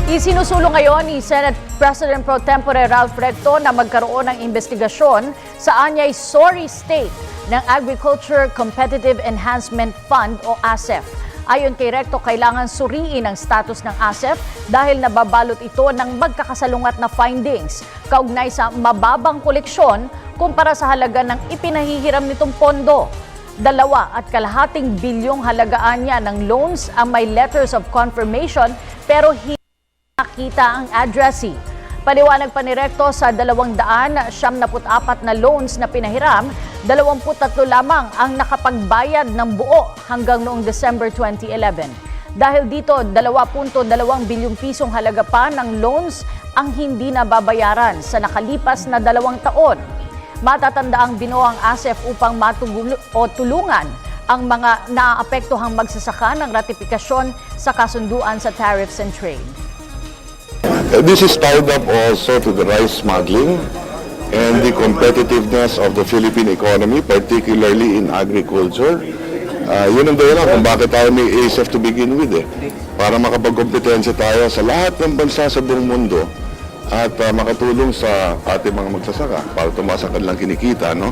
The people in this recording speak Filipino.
Isinusulong ngayon ni Senate President Pro Tempore Ralph Recto na magkaroon ng investigasyon sa anyay sorry state ng Agriculture Competitive Enhancement Fund o ASEF. Ayon kay Recto, kailangan suriin ang status ng ASEF dahil nababalot ito ng magkakasalungat na findings kaugnay sa mababang koleksyon kumpara sa halaga ng ipinahihiram nitong pondo. 2.5 bilyong halagaan niya ng loans ang may letters of confirmation pero hindi nakita ang addressee. Paliwanag pa ni Recto sa 274 na loans na pinahiram, 23 lamang ang nakapagbayad ng buo hanggang noong December 2011. Dahil dito, 2.2 bilyong pisong halaga pa ng loans ang hindi nababayaran sa nakalipas na 2 taon. Matatanda ang binuo ang ASEF upang tulungan ang mga naaapektuhang magsasaka ng ratifikasyon sa kasunduan sa tariffs and trade. This is tied up also to the rice smuggling and the competitiveness of the Philippine economy, particularly in agriculture. Yun ang dahilan kung bakit tayo may ASEF to begin with para makapagkompetensya tayo sa lahat ng bansa sa buong mundo at makatulong sa ating mga magsasaka para tumaas ang kanilang kinikita. No?